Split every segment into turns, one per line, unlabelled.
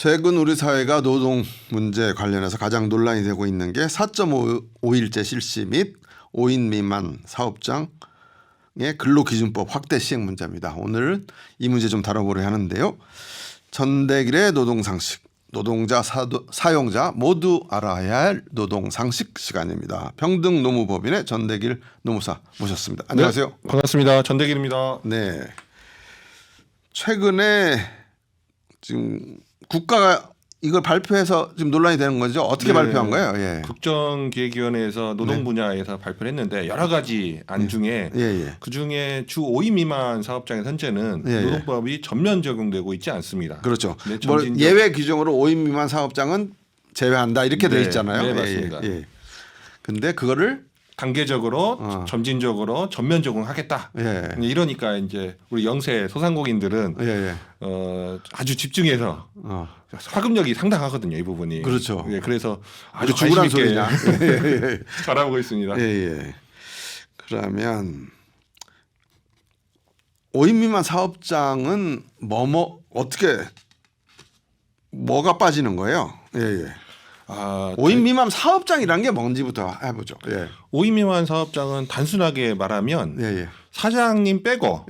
최근 우리 사회가 노동 문제 관련해서 가장 논란이 되고 있는 게 4.5일제 실시 및 5인 미만 사업장의 근로기준법 확대 시행 문제입니다. 오늘은 이 문제 좀 다뤄보려 하는데요. 전대길의 노동상식, 노동자, 사용자 모두 알아야 할 노동상식 시간입니다. 평등노무법인의 전대길 노무사 모셨습니다. 안녕하세요.
네, 반갑습니다. 전대길입니다.
네. 최근에 지금 국가가 이걸 발표해서 지금 논란이 되는 거죠. 어떻게 발표한 거예요? 예.
국정기획위원회에서 노동 분야에서 발표를 했는데 여러 가지 안 중에 그 중에 주 5인 미만 사업장의 현재는 노동법이 전면 적용되고 있지 않습니다.
그렇죠. 뭐 예외 규정으로 5인 미만 사업장은 제외한다 이렇게 돼 있잖아요.
네, 맞습니다.
근데 그거를
단계적으로 점진적으로 전면 적용하겠다. 이러니까 이제 우리 영세 소상공인들은 아주 집중해서 화금력이 상당하거든요, 이 부분이.
그렇죠.
그래서
아주 죽으란 소리냐.
잘하고 있습니다.
그러면 5인 미만 사업장은 어떻게 뭐가 빠지는 거예요? 5인 미만 사업장이란 게 뭔지부터 해보죠.
5인 미만 사업장은 단순하게 말하면 사장님 빼고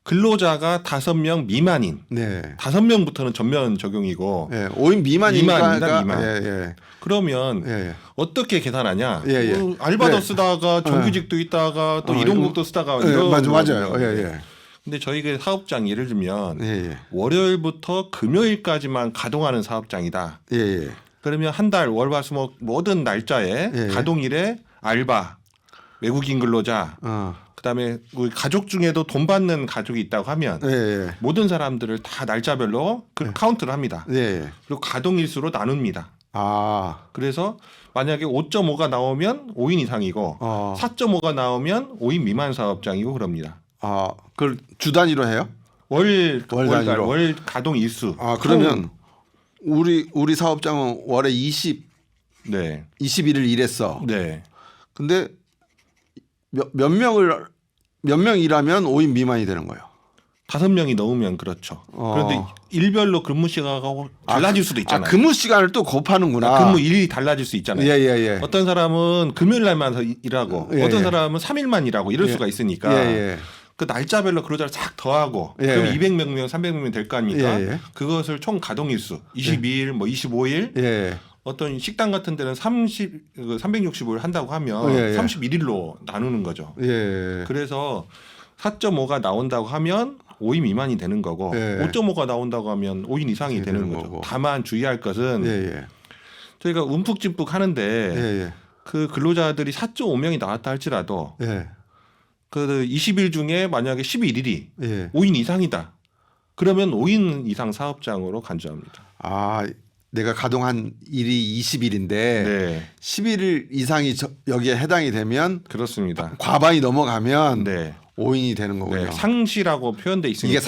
근로자가 5명 미만인 5명부터는 전면 적용이고
5인 미만이니까
미만. 그러면 어떻게 계산하냐? 알바도 쓰다가 정규직도 있다가 또 일용직도 쓰다가
맞아요.
근데 저희가 사업장 예를 들면 월요일부터 금요일까지만 가동하는 사업장이다. 그러면 한 달 월화수목 모든 날짜에 가동일에 알바, 외국인 근로자, 그다음에 우리 가족 중에도 돈 받는 가족이 있다고 하면 모든 사람들을 다 날짜별로 카운트를 합니다. 그리고 가동일수로 나눕니다. 그래서 만약에 5.5가 나오면 5인 이상이고 4.5가 나오면 5인 미만 사업장이고 그럽니다.
그걸 주 단위로 해요?
월 가동 일수.
그러면 우리 사업장은 월에 21일 일했어. 근데 몇 명 일하면 5인 미만이 되는 거예요.
5명이 넘으면 그렇죠. 그런데 일별로 근무 시간하고 달라질 수도 있잖아요.
근무 시간을 또 곱하는구나.
근무 일이 달라질 수 있잖아요. 어떤 사람은 금요일 날만 일하고 어떤 사람은 3일만 일하고 이럴 수가 있으니까 그 날짜별로 근로자를 싹 더하고 그럼 200명, 300명 될 거 아닙니까? 그것을 총 가동일수 22일, 뭐 25일 어떤 식당 같은 데는 365일 한다고 하면 31일로 나누는 거죠. 그래서 4.5가 나온다고 하면 5인 미만이 되는 거고 5.5가 나온다고 하면 5인 이상이 되는 거죠. 다만 주의할 것은 저희가 움푹짐푹 하는데 그 근로자들이 4.5명이 나왔다 할지라도 그 20일 중에 만약에 11일이 5인 이상이다. 그러면 5인 이상 사업장으로 간주합니다.
내가 가동한 일이 20일인데 11일 이상이 여기에 해당이 되면
그렇습니다.
과반이 넘어가면 5인이 되는 거군요.
상시라고 표현돼 있으니까
이게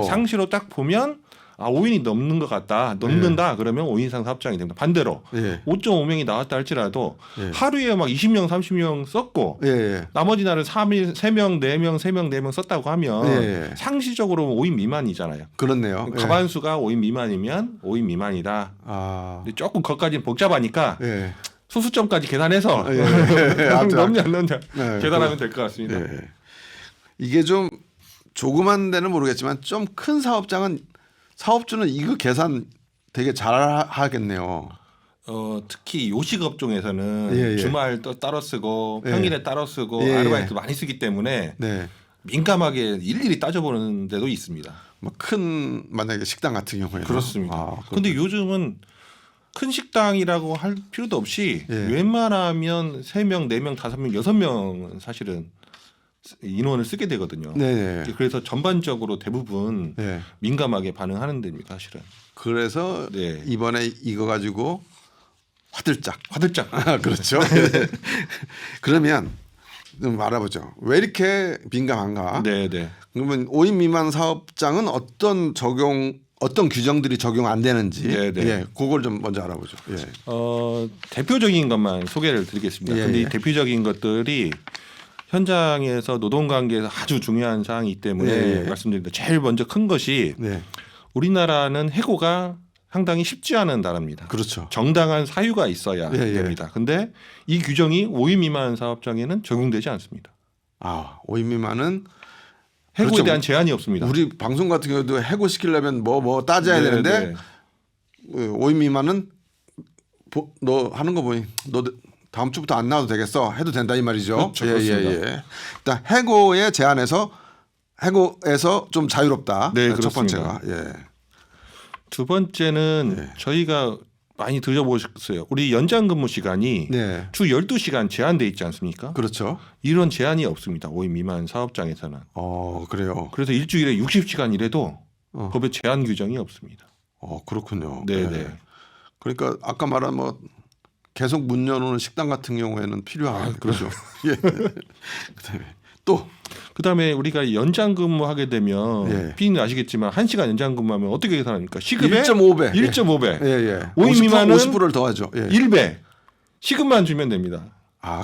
상시로
딱 보면 5인이 넘는 것 같다. 넘는다. 그러면 5인 이상 사업장이 됩니다. 반대로 5.5명이 나왔다 할지라도 하루에 막 20명, 30명 썼고 나머지 날은 3일 3명, 4명, 3명, 4명 썼다고 하면 상시적으로 5인 미만이잖아요.
그렇네요.
과반수가 5인 미만이면 5인 미만이다. 근데 조금 거기까지는 복잡하니까 소수점까지 계산해서 넘냐 안 넘냐 계산하면 될 것 같습니다.
이게 좀 조그만 데는 모르겠지만 좀 큰 사업주는 이거 계산 되게 잘 하겠네요.
특히 요식 업종에서는 주말 또 따로 쓰고 평일에 따로 쓰고 아르바이트 많이 쓰기 때문에 민감하게 일일이 따져보는 데도 있습니다.
큰 만약에 식당 같은 경우에는
그렇습니다. 그런데 요즘은 큰 식당이라고 할 필요도 없이 웬만하면 3명, 4명, 5명, 6명 사실은 인원을 쓰게 되거든요. 그래서 전반적으로 대부분 민감하게 반응하는 데입니다, 사실은.
그래서 이번에 이거 가지고 화들짝. 그렇죠. 그러면 좀 알아보죠. 왜 이렇게 민감한가? 그러면 5인 미만 사업장은 어떤 규정들이 적용 안 되는지 그걸 좀 먼저 알아보죠.
대표적인 것만 소개를 드리겠습니다. 근데 이 대표적인 것들이 현장에서 노동관계에서 아주 중요한 사항이기 때문에 말씀드립니다. 제일 먼저 큰 것이 우리나라는 해고가 상당히 쉽지 않은 나라입니다.
그렇죠.
정당한 사유가 있어야 됩니다. 근데 이 규정이 5인 미만 사업장에는 적용되지 않습니다.
5인 미만은
해고에
그렇죠.
대한 제한이 없습니다.
우리 방송 같은 경우도 해고시키려면 뭐 따져야 되는데 5인 미만은 너 하는 거 보니 너 다음 주부터 안 나와도 되겠어 해도 된다 이 말이죠.
그렇죠. 그렇습니다.
일단 해고에 제한해서 해고에서 좀 자유롭다.
네,
첫
그렇습니다.
번째가.
두 번째는 저희가 많이 들어보셨어요. 우리 연장 근무 시간이 주 12시간 제한돼 있지 않습니까?
그렇죠.
이런 제한이 없습니다. 5인 미만 사업장에서는.
그래요.
그래서 일주일에 60시간 일해도 법에 제한 규정이 없습니다.
그렇군요.
네.
그러니까 아까 말한 뭐 계속 문 여는 식당 같은 경우에는 필요한 그렇죠. 예. 그다음에
우리가 연장 근무하게 되면 피디님 아시겠지만 1시간 연장 근무하면 어떻게 계산합니까? 시급의
1.5배.
1.5배. 5인 미만은
50%를 더하죠.
1배. 시급만 주면 됩니다.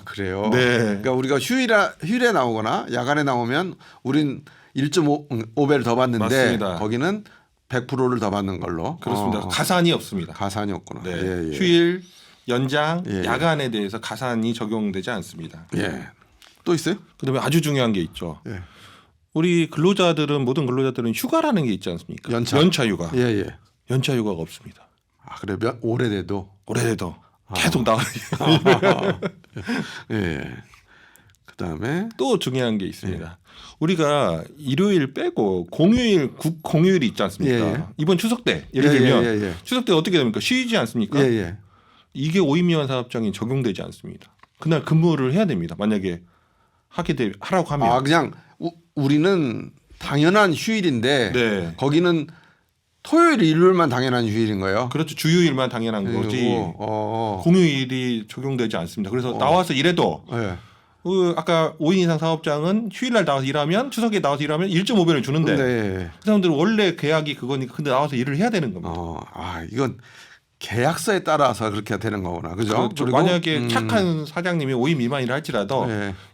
그래요.
네.
그러니까 우리가 휴일에 나오거나 야간에 나오면 우린 1.5배를 더 받는데
맞습니다.
거기는 100%를 더 받는 걸로.
그렇습니다. 가산이 없습니다.
가산이 없구나.
네. 휴일, 연장, 야간에 대해서 가산이 적용되지 않습니다.
또 있어요?
그다음에 아주 중요한 게 있죠. 우리 근로자들은 모든 근로자들은 휴가라는 게 있지 않습니까? 연차 휴가. 연차 휴가가 없습니다.
그래 오래돼도
계속 나와요.
그다음에
또 중요한 게 있습니다. 우리가 일요일 빼고 공휴일 국 공휴일이 있지 않습니까? 이번 추석 때 예를 들면 추석 때 어떻게 됩니까? 쉬지 않습니까? 이게 5인 미만 사업장이 적용되지 않습니다. 그날 근무를 해야 됩니다. 만약에 하라고 하면.
그냥 우리는 당연한 휴일인데 거기는 토요일, 일요일만 당연한 휴일인 거예요.
그렇죠. 주휴일만 당연한 거지. 공휴일이 적용되지 않습니다. 그래서 나와서 일해도 아까 5인 이상 사업장은 휴일날 나와서 일하면 추석에 나와서 일하면 1.5배를 주는데 그 사람들은 원래 계약이 그거니까 근데 나와서 일을 해야 되는 겁니다.
이건 계약서에 따라서 그렇게 되는 거구나. 그죠?
그리고 만약에 착한 사장님이 5인 미만이라 할지라도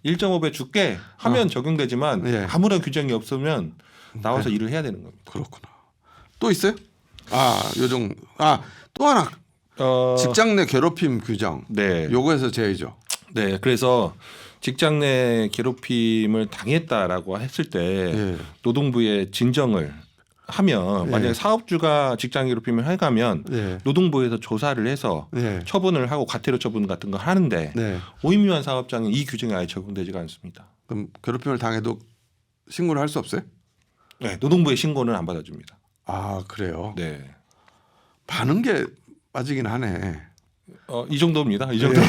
1.5배 줄게 하면 적용되지만 아무런 규정이 없으면 나와서 일을 해야 되는 겁니다.
그렇구나. 또 있어요? 요정. 또 하나. 직장 내 괴롭힘 규정. 요거에서 제외죠.
그래서 직장 내 괴롭힘을 당했다라고 했을 때 노동부에 진정을 하면 만약에 사업주가 직장 괴롭힘을 해가면 노동부에서 조사를 해서 처분을 하고 과태료 처분 같은 거 하는데 5인 미만 사업장은 이 규정이 아예 적용되지가 않습니다.
그럼 괴롭힘을 당해도 신고를 할 수 없어요?
노동부에 신고는 안 받아줍니다.
그래요?
네.
많은 게 빠지긴 하네.
이 정도입니다. 이 정도.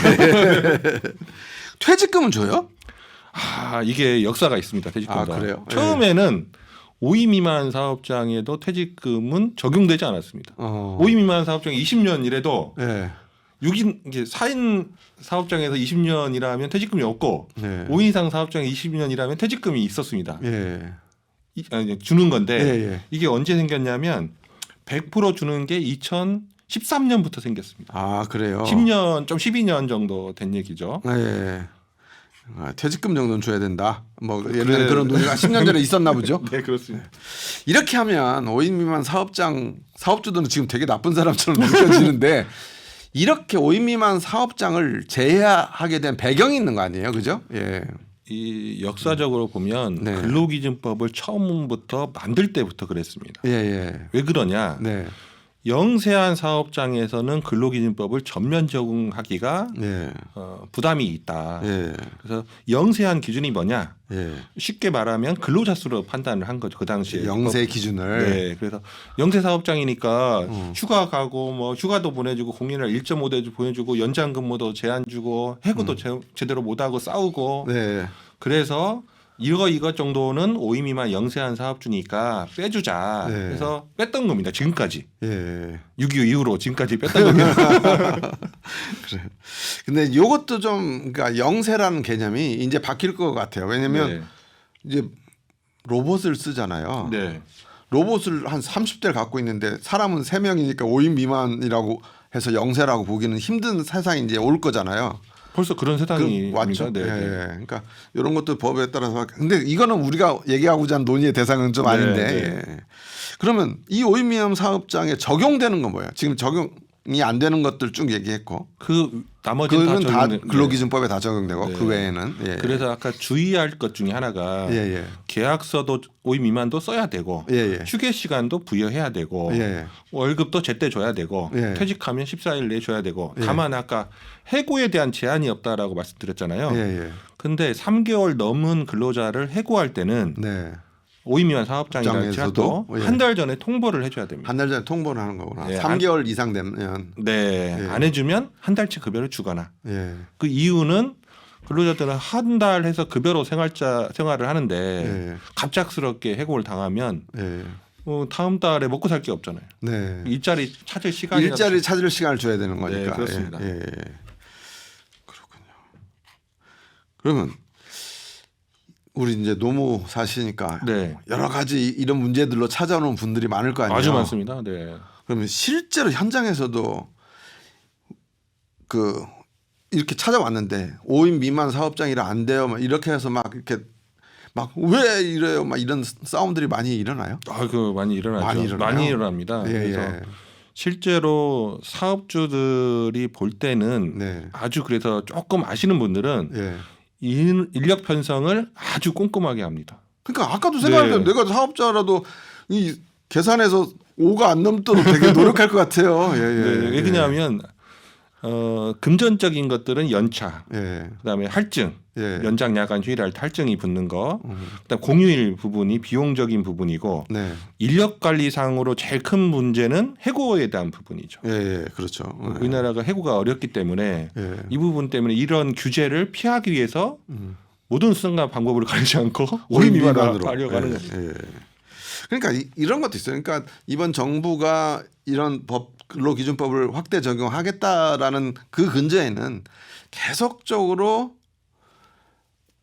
퇴직금은 줘요?
이게 역사가 있습니다. 퇴직금도.
그래요?
처음에는 5인 미만 사업장에도 퇴직금은 적용되지 않았습니다. 5인 미만 사업장이 20년 일해도 6인 이제 4인 사업장에서 20년 일하면 퇴직금이 없고 5인 이상 사업장에 20년 일하면 퇴직금이 있었습니다. 주는 건데 이게 언제 생겼냐면 100% 주는 게 2013년부터 생겼습니다.
그래요?
10년 좀 12년 정도 된 얘기죠.
퇴직금 정도는 줘야 된다. 예를 들면 그런 논의가 10년 전에 있었나 보죠.
네, 그렇습니다.
이렇게 하면 5인 미만 사업주들은 지금 되게 나쁜 사람처럼 느껴지는데 이렇게 5인 미만 사업장을 제외하게 된 배경이 있는 거 아니에요, 그죠?
이 역사적으로 보면 근로기준법을 처음부터 만들 때부터 그랬습니다. 왜 그러냐? 영세한 사업장에서는 근로기준법을 전면 적용하기가 부담이 있다. 그래서 영세한 기준이 뭐냐? 쉽게 말하면 근로자 수로 판단을 한 거죠. 그 당시에.
영세 기준을.
그래서 영세 사업장이니까 휴가 가고 뭐 휴가도 보내주고 공휴일 1.5대 보내주고 연장 근무도 제한 주고 해고도 제대로 못하고 싸우고. 그래서 이거 정도는 5인 미만 영세한 사업주니까 빼주자. 그래서 뺐던 겁니다. 지금까지. 6.25 이후로 지금까지 뺐던 겁니다.
그래. 근데 이것도 좀 그러니까 영세라는 개념이 이제 바뀔 것 같아요. 왜냐하면 이제 로봇을 쓰잖아요. 로봇을 한 30대를 갖고 있는데 사람은 3명이니까 5인 미만이라고 해서 영세라고 보기는 힘든 세상이 이제 올 거잖아요.
벌써 그런 세상이
왔죠.
네.
그러니까 이런 것도 법에 따라서. 근데 이거는 우리가 얘기하고자 하는 논의의 대상은 좀 아닌데.
네.
그러면 이 오인 미만 사업장에 적용되는 건 뭐예요? 지금 적용이 안 되는 것들 쭉 얘기했고.
그 나머지는
다 근로기준법에 다 적용되고 그 외에는.
그래서 아까 주의할 것 중에 하나가 계약서도 오인 미만도 써야 되고 휴게 시간도 부여해야 되고 월급도 제때 줘야 되고 퇴직하면 14일 내에 줘야 되고 다만 아까 해고에 대한 제한이 없다라고 말씀드렸잖아요. 근데 3개월 넘은 근로자를 해고할 때는 오인 미만 사업장이라는 제약도 한 달 전에 통보를 해줘야 됩니다.
한 달 전에 통보를 하는 거구나. 3개월 이상 되면.
안 해주면 한 달치 급여를 주거나. 그 이유는 근로자들은 한 달 해서 급여로 생활을 하는데 갑작스럽게 해고를 당하면 다음 달에 먹고 살 게 없잖아요. 일자리 찾을 시간을
줘야 되는 거니까.
그렇습니다.
그렇군요. 그러면 우리 이제 노무 사시니까 여러 가지 이런 문제들로 찾아오는 분들이 많을 거 아니에요.
아주 많습니다.
그러면 실제로 현장에서도 이렇게 찾아왔는데 5인 미만 사업장이라 안 돼요. 막 이렇게 해서 막 이렇게 막 왜 이래요? 막 이런 싸움들이 많이 일어나요?
많이 일어나죠. 많이 일어납니다. 그래서 실제로 사업주들이 볼 때는 아주 그래서 조금 아시는 분들은 인력 편성을 아주 꼼꼼하게 합니다.
그러니까 아까도 생각했는데 내가 사업자라도 이 계산해서 5가 안 넘도록 되게 노력할 것 같아요.
왜 그러냐면 금전적인 것들은 연차, 그다음에 할증, 연장 야간 휴일할 때 할증이 붙는 거, 그다음 공휴일 부분이 비용적인 부분이고 인력 관리상으로 제일 큰 문제는 해고에 대한 부분이죠.
그렇죠.
우리나라가 해고가 어렵기 때문에 이 부분 때문에 이런 규제를 피하기 위해서 모든 수단과 방법을 가리지 않고 오인 미만으로 하려고 하는 겁니다.
그러니까 이런 것도 있어요. 그러니까 이번 정부가 이런 근로기준법을 확대 적용하겠다라는 그 근저에는 계속적으로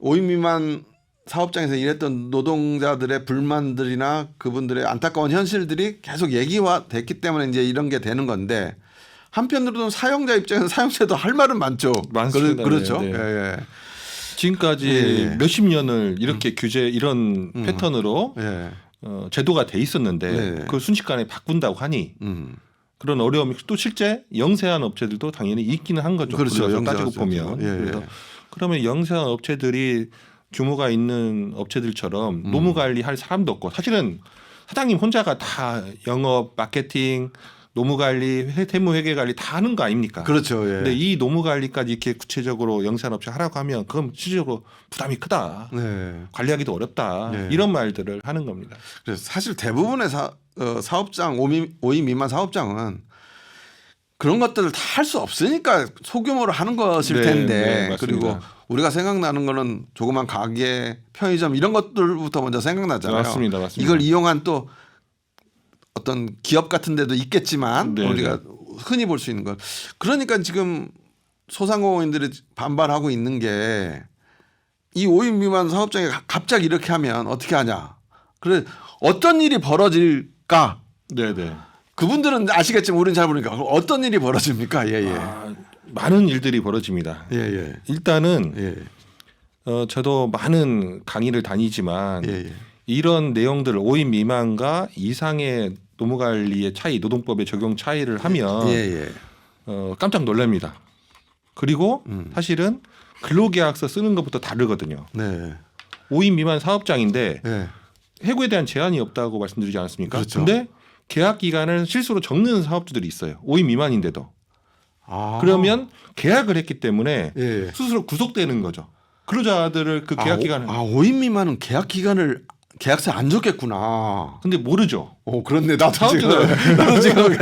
5인 미만 사업장에서 일했던 노동자들의 불만들이나 그분들의 안타까운 현실들이 계속 얘기가 됐기 때문에 이제 이런 게 되는 건데 한편으로는 사용자 입장에서 사용자도 할 말은 많죠.
많습니다.
그렇죠.
지금까지 몇십 년을 이렇게 규제 이런 패턴으로 제도가 돼 있었는데 그걸 순식간에 바꾼다고 하니 그런 어려움이 또 실제 영세한 업체들도 당연히 있기는 한 거죠.
그렇죠.
따지고 보면. 그래서 그러면 영세한 업체들이 규모가 있는 업체들처럼 노무 관리할 사람도 없고 사실은 사장님 혼자가 다 영업, 마케팅, 노무 관리, 세무 회계 관리 다 하는 거 아닙니까?
그렇죠.
근데 이 노무 관리까지 이렇게 구체적으로 영세한 업체 하라고 하면 그건 실질적으로 부담이 크다. 관리하기도 어렵다. 이런 말들을 하는 겁니다.
그래서 사실 대부분의 사업장 5인 미만 사업장은 그런 것들을 다 할 수 없으니까 소규모로 하는 것일 텐데 그리고 우리가 생각나는 거는 조그만 가게, 편의점 이런 것들부터 먼저 생각나잖아요.
맞습니다.
이걸 이용한 또 어떤 기업 같은 데도 있겠지만 우리가 흔히 볼 수 있는 것. 그러니까 지금 소상공인들이 반발하고 있는 게 이 5인 미만 사업장에 갑자기 이렇게 하면 어떻게 하냐. 그래 어떤 일이 벌어질까? 그분들은 아시겠지만 우리는 잘 모르니까 어떤 일이 벌어집니까?
많은 일들이 벌어집니다. 일단은 저도 많은 강의를 다니지만 이런 내용들을 5인 미만과 이상의 노무관리의 차이, 노동법의 적용 차이를 하면 깜짝 놀랍니다. 그리고 사실은 근로계약서 쓰는 것부터 다르거든요. 5인 미만 사업장인데 해고에 대한 제한이 없다고 말씀드리지 않았습니까? 그런데 계약 기간을 실수로 적는 사업주들이 있어요. 5인 미만인데도. 그러면 계약을 했기 때문에 스스로 구속되는 거죠. 근로자들을 그 계약 기간을
5인 미만은 계약 기간을 계약서에 안 적겠구나.
근데 모르죠.
그렇네. 나도 지금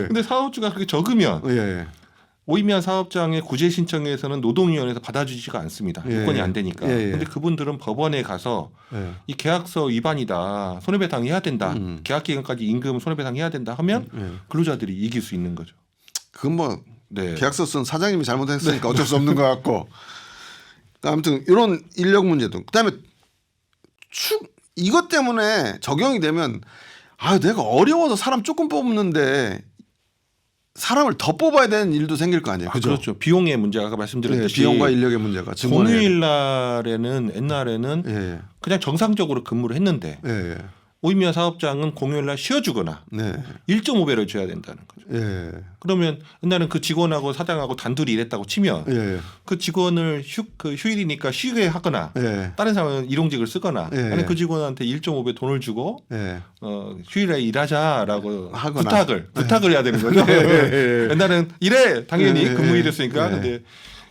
근데 사업주가 그렇게 적으면 5인 미만 사업장의 구제 신청에서는 노동위원회에서 받아주지가 않습니다. 요건이 안 되니까. 근데 그분들은 법원에 가서 이 계약서 위반이다. 손해배상 해야 된다. 계약 기간까지 임금 손해배상 해야 된다 하면 근로자들이 이길 수 있는 거죠.
그건 뭐 계약서 쓴 사장님이 잘못했으니까 어쩔 수 없는 것 같고. 아무튼 이런 인력 문제도. 그다음에 이것 때문에 적용이 되면 내가 어려워서 사람 조금 뽑는데 사람을 더 뽑아야 되는 일도 생길 거 아니에요. 그죠?
그렇죠. 비용의 문제가 아까 말씀드렸듯이
비용과 인력의 문제가
공휴일 날에는 옛날에는 그냥 정상적으로 근무를 했는데 오인미만 사업장은 공휴일 날 쉬어주거나 1.5배를 줘야 된다는 거죠. 그러면 옛날에는 그 직원하고 사장하고 단둘이 일했다고 치면 그 직원을 휴일이니까 쉬게 하거나 다른 사람은 일용직을 쓰거나 아니면 그 직원한테 1.5배 돈을 주고 휴일에 일하자라고 부탁을 해야 되는 거죠. 옛날에는 이래 당연히 근무일이었으니까 근데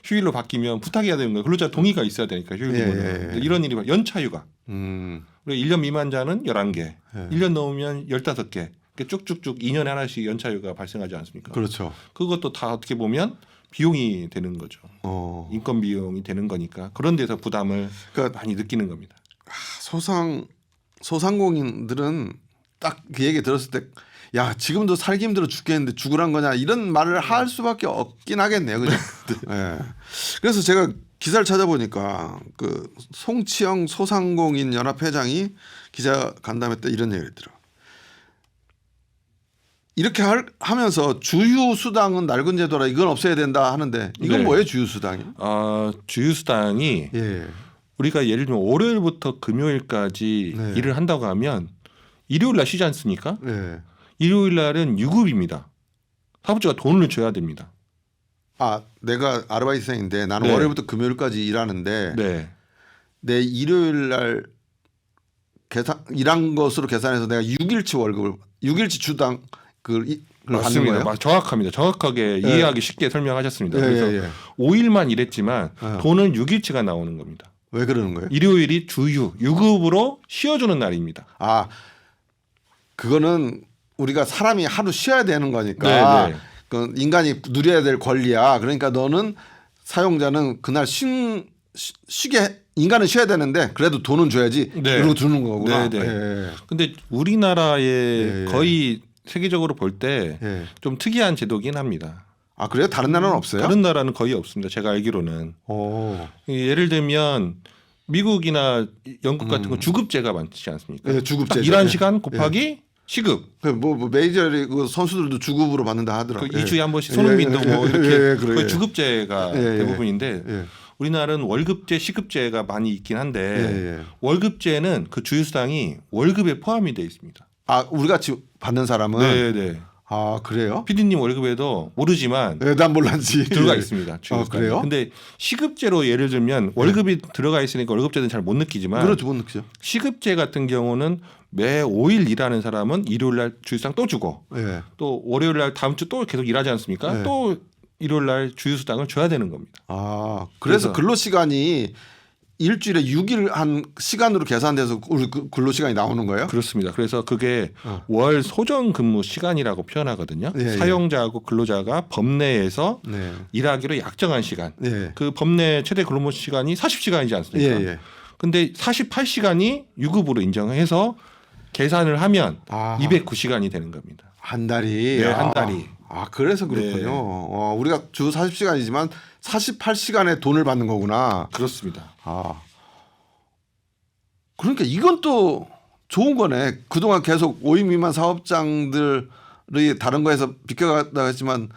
휴일로 바뀌면 부탁해야 되는 거예요. 근로자 동의가 있어야 되니까 휴일 근무는. 이런 일이 연차휴가. 그리고 1년 미만자는 11개, 1년 넘으면 15개. 쭉쭉쭉 2년에 하나씩 연차휴가 발생하지 않습니까?
그렇죠.
그것도 다 어떻게 보면 비용이 되는 거죠. 인건 비용이 되는 거니까 그런 데서 부담을 많이 느끼는 겁니다.
소상공인들은 딱 그 얘기 들었을 때 야 지금도 살기 힘들어 죽겠는데 죽으란 거냐 이런 말을 할 수밖에 없긴 하겠네요. 그죠? 그래서 제가 기사를 찾아보니까 그 송치영 소상공인 연합 회장이 기자 간담회 때 이런 얘기를 했더라. 이렇게 하면서 주휴수당은 낡은 제도라 이건 없애야 된다 하는데 이건 뭐예요 주휴수당이?
주휴수당이 우리가 예를 들면 월요일부터 금요일까지 일을 한다고 하면 일요일 날 쉬지 않습니까? 일요일 날은 유급입니다. 사업주가 돈을 줘야 됩니다.
내가 아르바이트생인데 나는 월요일부터 금요일까지 일하는데 내 일요일 날 일한 것으로 계산해서 내가 6일치 월급을 6일치 주당
맞습니다.
받는 거예요?
정확합니다. 정확하게 이해하기 쉽게 설명하셨습니다. 그래서 5일만 일했지만 돈은 6일치가 나오는 겁니다.
왜 그러는 거예요?
일요일이 주휴, 유급으로 쉬어주는 날입니다.
그거는 우리가 사람이 하루 쉬어야 되는 거니까 그 인간이 누려야 될 권리야. 그러니까 너는 사용자는 그날 쉬게 인간은 쉬어야 되는데 그래도 돈은 줘야지. 이러고 주는 거구나.
근데 우리나라에 거의 세계적으로 볼 때 좀 특이한 제도긴 합니다.
그래요? 다른 나라는 없어요?
다른 나라는 거의 없습니다. 제가 알기로는. 예를 들면 미국이나 영국 같은 건 주급제가 많지 않습니까?
주급제.
일한 시간 곱하기 시급.
뭐 메이저리그 선수들도 주급으로 받는다 하더라고요.
2주에 한 번씩 손흥민도 뭐 이렇게 거의 주급제가 대부분인데 우리나라는 월급제, 시급제가 많이 있긴 한데 월급제는 그 주휴수당이 월급에 포함이 되어 있습니다.
우리 같이 받는 사람은 그래요?
PD님 월급에도 모르지만
난 몰랐지.
들어가 있습니다.
그래요?
근데 시급제로 예를 들면 월급이 들어가 있으니까 월급제는 잘 못 느끼지만
그렇죠, 못 느끼죠.
시급제 같은 경우는 매 5일 일하는 사람은 일요일 날 주휴수당 또 주고 또 월요일 날 다음 주 또 계속 일하지 않습니까? 또 일요일 날 주휴수당을 줘야 되는 겁니다.
그래서 근로시간이 일주일에 6일 한 시간으로 계산돼서 우리 근로시간이 나오는 거예요?
그렇습니다. 그래서 그게 월 소정 근무 시간이라고 표현하거든요. 사용자하고 근로자가 법 내에서 일하기로 약정한 시간. 그 법 내 최대 근로 시간이 40시간이지 않습니까? 근데 48시간이 유급으로 인정해서 계산을 하면 209시간이 되는 겁니다.
한 달이?
한 달이.
그래서 그렇군요. 우리가 주 40시간이지만 48시간에 돈을 받는 거구나.
그렇습니다.
그러니까 이건 또 좋은 거네. 그동안 계속 5인 미만 사업장들이 다른 거에서 비껴갔다 했지만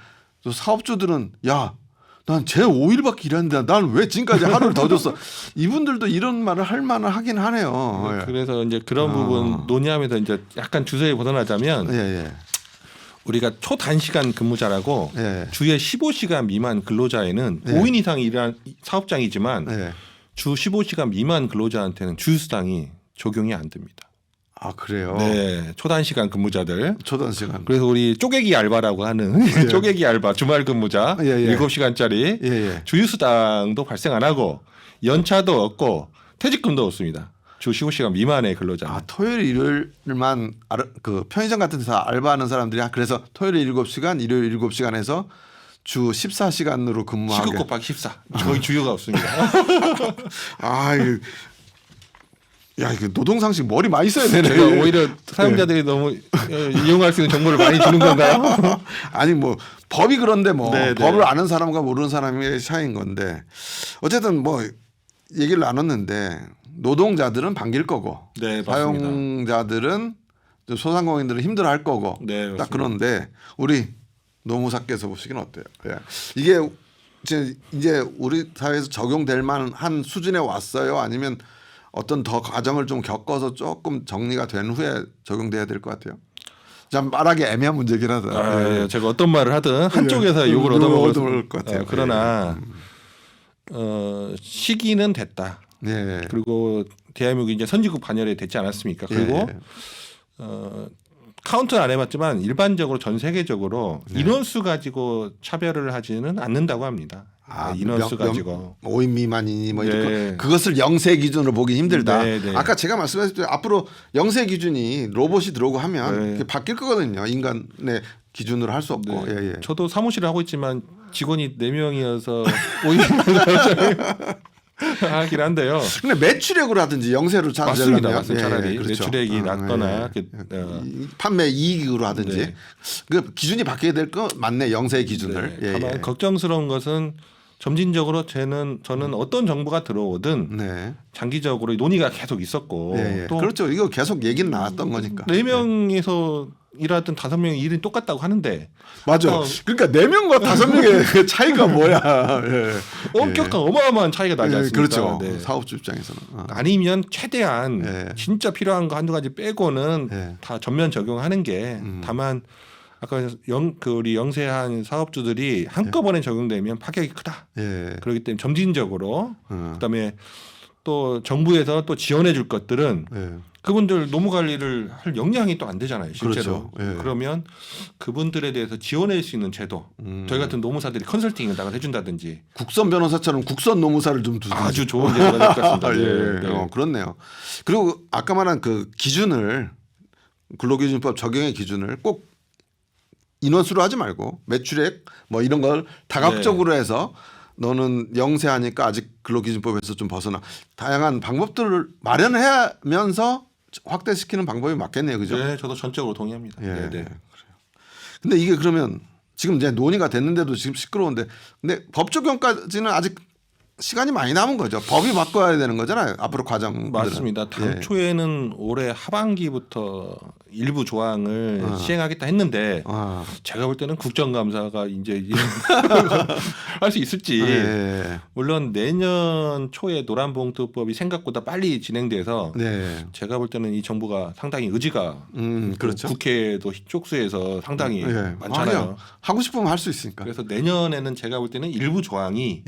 또 사업주들은 난 제 5일밖에 일하는데 난 왜 지금까지 하루를 더 줬어. 이분들도 이런 말을 할 만은 하긴 하네요.
그래서 이제 그런 부분 논의하면서 이제 약간 주제에 벗어나자면 우리가 초단시간 근무자라고 주에 15시간 미만 근로자에는 5인 이상 일한 사업장이지만 주 15시간 미만 근로자한테는 주휴수당이 적용이 안 됩니다.
그래요?
초단시간 근무자들.
초단시간.
그래서 우리 쪼개기 알바라고 하는 쪼개기 알바 주말 근무자 7시간짜리 주휴수당도 발생 안 하고 연차도 없고 퇴직금도 없습니다. 주 15시간 미만의 근로자.
토요일 일요일만 그 편의점 같은 데서 알바하는 사람들이 그래서 토요일 7시간 일요일 7시간에서 주 14시간으로 근무하게.
시급 곱하기 14. 거의 주휴가 없습니다.
이거 노동상식 머리 많이 써야 되네.
제가 오히려 사용자들이 너무 이용할 수 있는 정보를 많이 주는 건가요?
아니 뭐 법이 그런데 법을 아는 사람과 모르는 사람의 차이인 건데 어쨌든 뭐 얘기를 나눴는데 노동자들은 반길 거고 사용자들은 소상공인들은 힘들어할 거고 딱 그런데 우리 노무사께서 보시기는 어때요? 예. 이게 이제 우리 사회에서 적용될 만한 수준에 왔어요? 아니면 어떤 더 과정을 좀 겪어서 조금 정리가 된 후에 적용돼야 될 것 같아요? 참 말하기 애매한 문제긴 하다.
예. 제가 어떤 말을 하든 한쪽에서 욕을 얻어먹을
것 같아요.
그러나 시기는 됐다.
예.
그리고 대한민국이 이제 선진국 반열에 됐지 않았습니까? 그리고 카운트는 안 해봤지만 일반적으로 전 세계적으로 인원수 가지고 차별을 하지는 않는다고 합니다. 인원수 가지고
5인 미만이니 뭐 이런 그것을 영세 기준으로 보기 힘들다. 아까 제가 말씀하셨듯이 앞으로 영세 기준이 로봇이 들어오고 하면 그게 바뀔 거거든요. 인간의 기준으로 할 수 없고.
저도 사무실을 하고 있지만 직원이 4명이어서 5인 하긴 한데요.
근데 매출액으로 하든지 영세로
맞습니다. 차라리 그렇죠. 매출액이 낮거나
판매 이익으로 하든지 그 기준이 바뀌게 될 거 맞네. 영세 기준을.
다만 걱정스러운 것은 점진적으로 저는 어떤 정부가 들어오든 장기적으로 논의가 계속 있었고
또 그렇죠. 이거 계속 얘기는 나왔던 거니까.
4명에서 일하든 5명이 일이 똑같다고 하는데
맞아. 그러니까 4명과 5명의 차이가 뭐야?
엄격한 어마어마한 차이가 나지 않습니까?
그렇죠. 사업주 입장에서는
아니면 최대한 진짜 필요한 거 한두 가지 빼고는 다 전면 적용하는 게 다만 아까 우리 영세한 사업주들이 한꺼번에 적용되면 파격이 크다. 그렇기 때문에 점진적으로 그다음에 또 정부에서 또 지원해 줄 것들은 그분들 노무 관리를 할 역량이 또 안 되잖아요. 실제로.
그렇죠.
그러면 그분들에 대해서 지원할 수 있는 제도. 저희 같은 노무사들이 컨설팅을 나가 해준다든지.
국선 변호사처럼 국선 노무사를 좀 두든지.
아주 좋은 제도가 될 것 같습니다.
그렇네요. 그리고 아까 말한 그 기준을 근로기준법 적용의 기준을 꼭 인원수로 하지 말고 매출액 뭐 이런 걸 다각적으로 해서 너는 영세하니까 아직 근로기준법에서 좀 벗어나 다양한 방법들을 마련하면서 확대시키는 방법이 맞겠네요, 그죠?
네, 저도 전적으로 동의합니다.
그래요. 근데 이게 그러면 지금 이제 논의가 됐는데도 지금 시끄러운데, 근데 법 적용까지는 아직 시간이 많이 남은 거죠. 법이 바꿔야 되는 거잖아요. 앞으로 과정.
맞습니다. 당초에는 올해 하반기부터 일부 조항을 시행하겠다 했는데 제가 볼 때는 국정감사가 이제 할 수 있을지 물론 내년 초에 노란봉투법이 생각보다 빨리 진행돼서 제가 볼 때는 이 정부가 상당히 의지가
그렇죠.
국회도 쪽수에서 상당히 많잖아요.
하고 싶으면 할 수 있으니까.
그래서 내년에는 제가 볼 때는 일부 조항이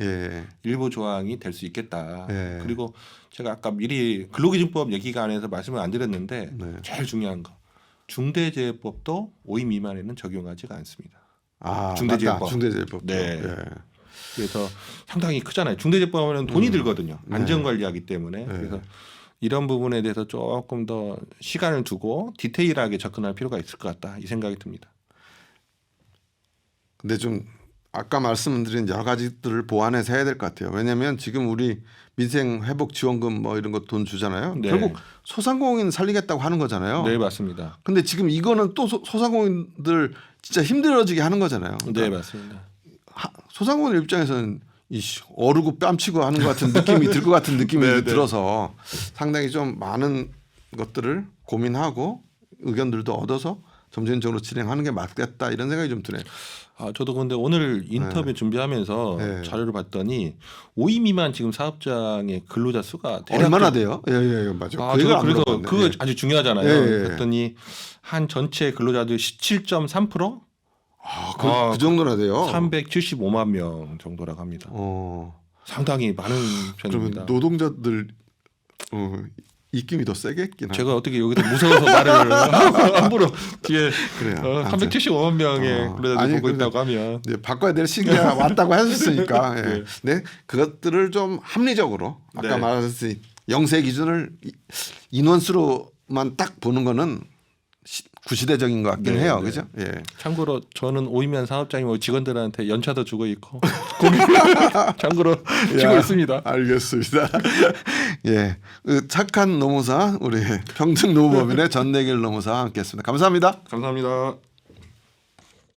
될 수 있겠다. 그리고 제가 아까 미리 근로기준법 얘기가 안에서 말씀을 안 드렸는데 제일 중요한 거 중대재해법도 5인 미만에는 적용하지가 않습니다. 중대재해법.
중대재해법.
그래서 상당히 크잖아요. 중대재해법은 돈이 들거든요. 안전관리하기 때문에. 그래서 이런 부분에 대해서 조금 더 시간을 두고 디테일하게 접근할 필요가 있을 것 같다. 이 생각이 듭니다.
근데 좀 아까 말씀드린 여러 가지들을 보완해서 해야 될 것 같아요. 왜냐하면 지금 우리 민생 회복 지원금 뭐 이런 거 돈 주잖아요. 결국 소상공인 살리겠다고 하는 거잖아요.
네, 맞습니다.
근데 지금 이거는 또 소상공인들 진짜 힘들어지게 하는 거잖아요. 그러니까
네, 맞습니다.
소상공인 입장에서는 어르고 뺨치고 하는 것 같은 느낌이 들 것 같은 느낌이 들어서 상당히 좀 많은 것들을 고민하고 의견들도 얻어서 점진적으로 진행하는 게 맞겠다 이런 생각이 좀 드네요.
저도 근데 오늘 인터뷰 준비하면서 자료를 봤더니 5인 미만 지금 사업장의 근로자 수가
얼마나 돼요? 맞아.
그래서 그거 아주 중요하잖아요. 그랬더니 한 전체 근로자들 17.3%?
그 정도나 돼요.
375만 명 정도라고 합니다. 상당히 많은 편입니다.
그러면 노동자들 입김이 더 세겠긴 하죠.
제가 어떻게 여기다 무서워서 말을 함부로 뒤에 375만 명의 근로자들이 보고 있다고 하면
바꿔야 될 시기가 왔다고 하셨으니까 네, 그것들을 좀 합리적으로 아까 말했듯이 영세 기준을 인원수로만 딱 보는 거는 구시대적인 것 같긴 해요, 그죠?
참고로 저는 5인면 사업장이 직원들한테 연차도 주고 있고 참고로 주고 있습니다.
알겠습니다. 착한 노무사 우리 평택노무법인의 전내길 노무사와 함께했습니다. 감사합니다.
감사합니다.